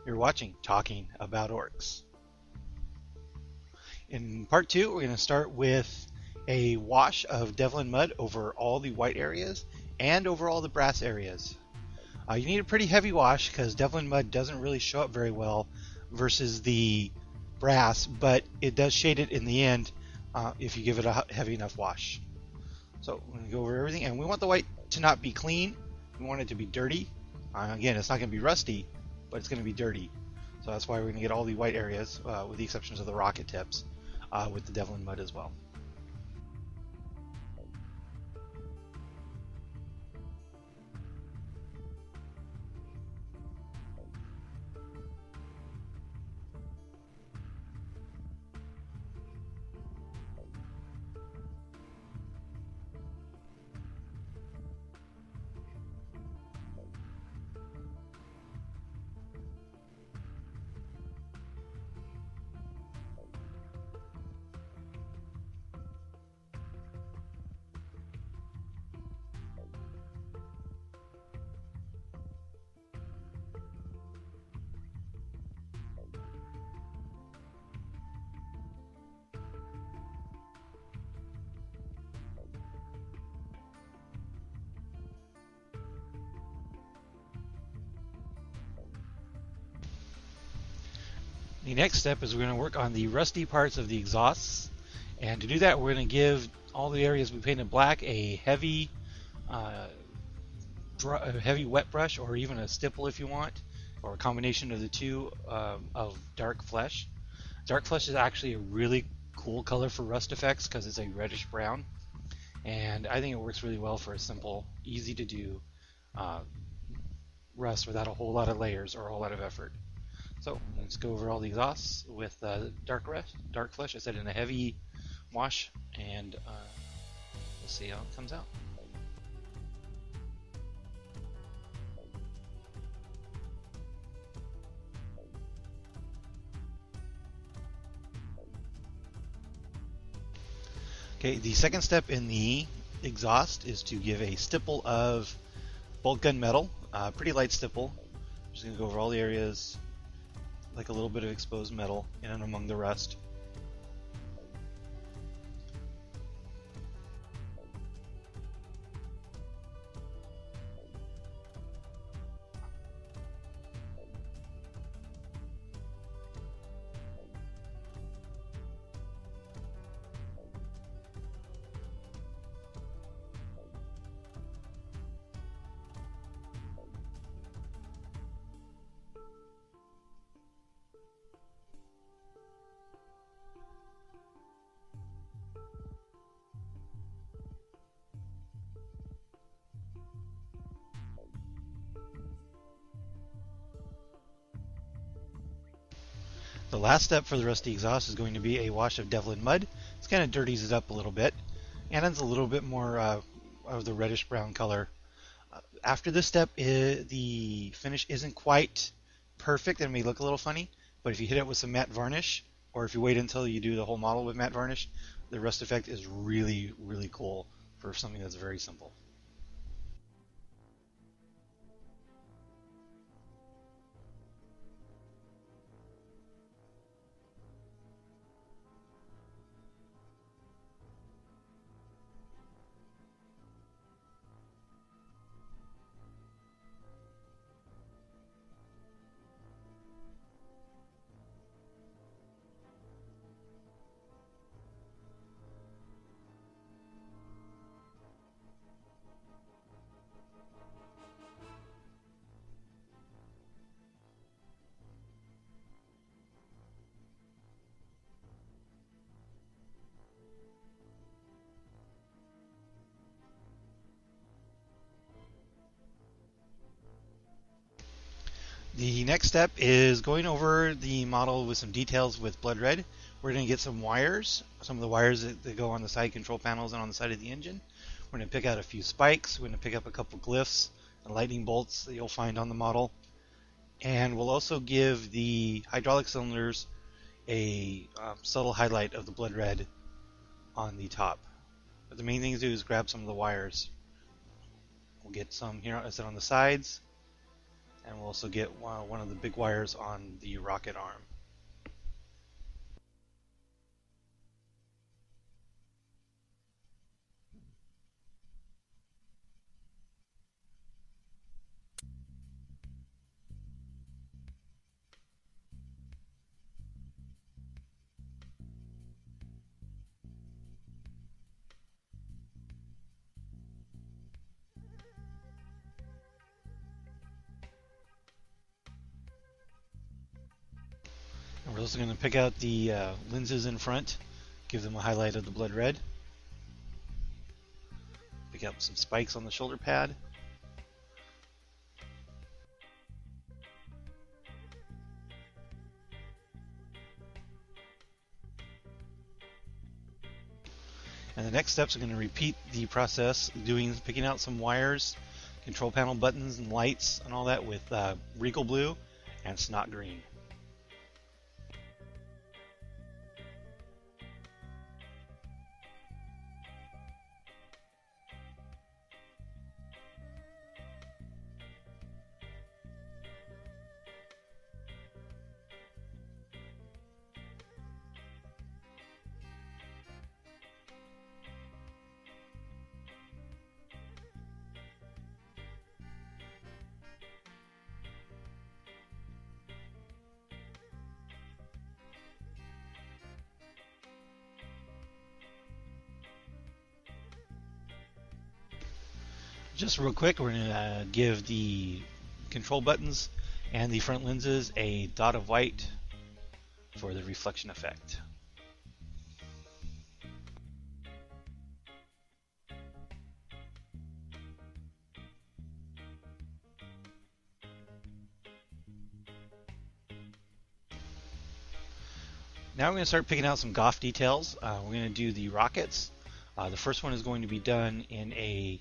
You're watching Talking About Orks. In part 2, we're going to start with a wash of Devlan Mud over all the white areas and over all the brass areas. You need a pretty heavy wash because Devlan Mud doesn't really show up very well versus the brass, but it does shade it in the end if you give it a heavy enough wash. So we're going to go over everything, and we want the white to not be clean. We want it to be dirty. Again, it's not going to be rusty, but it's going to be dirty. So that's why we're going to get all the white areas, with the exceptions of the rocket tips, with the Devlan Mud as well. The next step is we're going to work on the rusty parts of the exhausts, and to do that we're going to give all the areas we painted black a heavy wet brush, or even a stipple if you want, or a combination of the two, of dark flesh. Dark flesh is actually a really cool color for rust effects because it's a reddish brown, and I think it works really well for a simple, easy to do rust without a whole lot of layers or a whole lot of effort. So let's go over all the exhausts with dark flesh. I said in a heavy wash, and we'll see how it comes out. Okay, the second step in the exhaust is to give a stipple of Boltgun Metal, pretty light stipple. I'm just going to go over all the areas, like a little bit of exposed metal in and among the rust. The last step for the rusty exhaust is going to be a wash of Devlan Mud. This kind of dirties it up a little bit and adds a little bit more of the reddish brown color. After this step, the finish isn't quite perfect and may look a little funny, but if you hit it with some matte varnish, or if you wait until you do the whole model with matte varnish, the rust effect is really, really cool for something that's very simple. The next step is going over the model with some details with blood red. We're going to get some wires, some of the wires that go on the side control panels and on the side of the engine. We're going to pick out a few spikes. We're going to pick up a couple glyphs and lightning bolts that you'll find on the model. And we'll also give the hydraulic cylinders a subtle highlight of the blood red on the top. But the main thing to do is grab some of the wires. We'll get some here, I said, on the sides, And we'll also get one of the big wires on the rocket arm. And we're also going to pick out the lenses in front, give them a highlight of the blood red. Pick up some spikes on the shoulder pad. And the next steps are going to repeat the process, picking out some wires, control panel buttons and lights and all that with Regal blue and Snot Green. Just real quick, we're going to give the control buttons and the front lenses a dot of white for the reflection effect. Now we're going to start picking out some Goff details. We're going to do the rockets. The first one is going to be done in a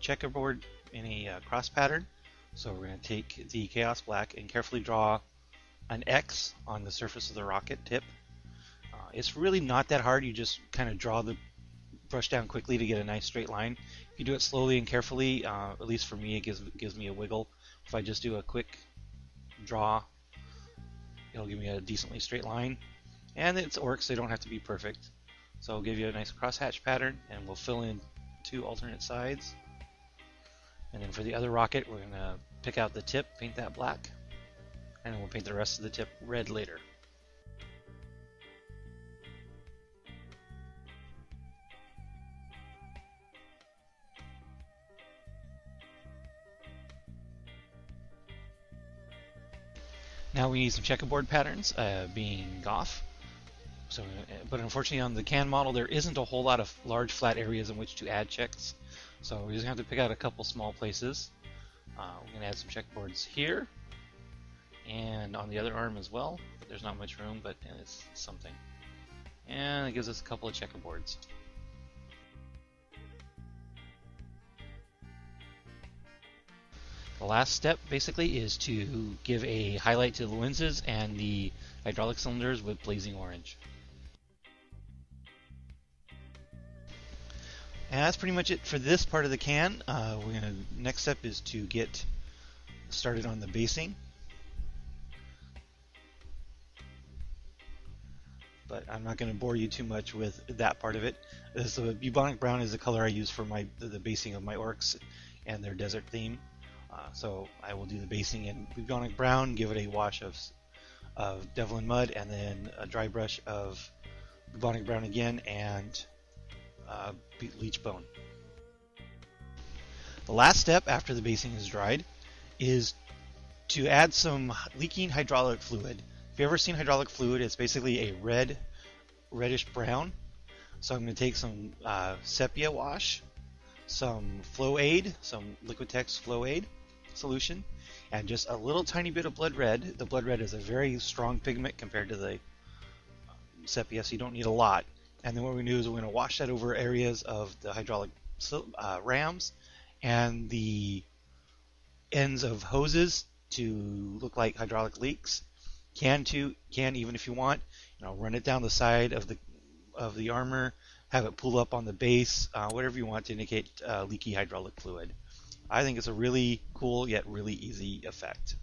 checkerboard in a cross pattern. So we're going to take the Chaos Black and carefully draw an X on the surface of the rocket tip. It's really not that hard. You just kind of draw the brush down quickly to get a nice straight line. If you do it slowly and carefully, at least for me, it gives me a wiggle. If I just do a quick draw, it'll give me a decently straight line. And it's Orks, so they don't have to be perfect. So I'll give you a nice crosshatch pattern, and we'll fill in 2 alternate sides. And then for the other rocket, we're going to pick out the tip, paint that black, and then we'll paint the rest of the tip red later. Now we need some checkerboard patterns, being Goff. So, but unfortunately on the can model there isn't a whole lot of large flat areas in which to add checks. So we're just going to have to pick out a couple small places. We're going to add some checkboards here and on the other arm as well. But there's not much room, but it's something. And it gives us a couple of checkerboards. The last step basically is to give a highlight to the lenses and the hydraulic cylinders with blazing orange. And that's pretty much it for this part of the can. Next step is to get started on the basing. But I'm not going to bore you too much with that part of it. The Bubonic Brown is the color I use for the basing of my Orks and their desert theme. So I will do the basing in Bubonic Brown, give it a wash of Devlan Mud, and then a dry brush of Bubonic Brown again, and Bleached Bone. The last step after the basing is dried is to add some leaking hydraulic fluid. If you've ever seen hydraulic fluid, it's basically a reddish brown. So I'm going to take some sepia wash, some Flow Aid, some Liquitex Flow Aid solution, and just a little tiny bit of blood red. The blood red is a very strong pigment compared to the sepia, so you don't need a lot. And then what we're going to do is we're going to wash that over areas of the hydraulic rams and the ends of hoses to look like hydraulic leaks. Can even if you want, run it down the side of the armor, have it pull up on the base, whatever you want to indicate leaky hydraulic fluid. I think it's a really cool yet really easy effect.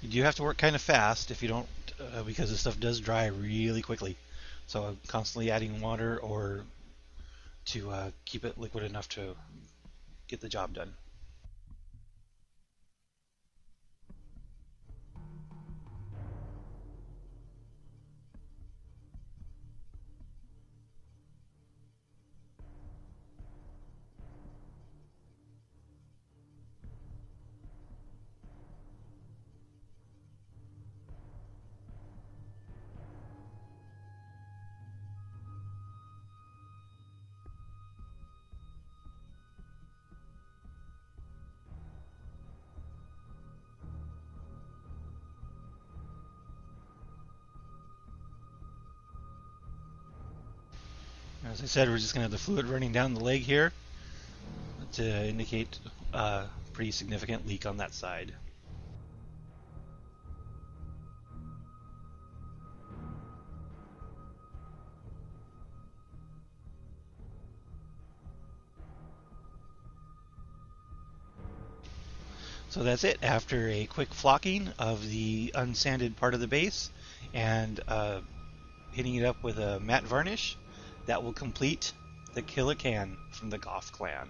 You do have to work kind of fast if you don't, because this stuff does dry really quickly. So I'm constantly adding water or to keep it liquid enough to get the job done. As I said, we're just going to have the fluid running down the leg here to indicate a pretty significant leak on that side. So that's it. After a quick flocking of the unsanded part of the base and hitting it up with a matte varnish, that will complete the Killa can from the Goff clan.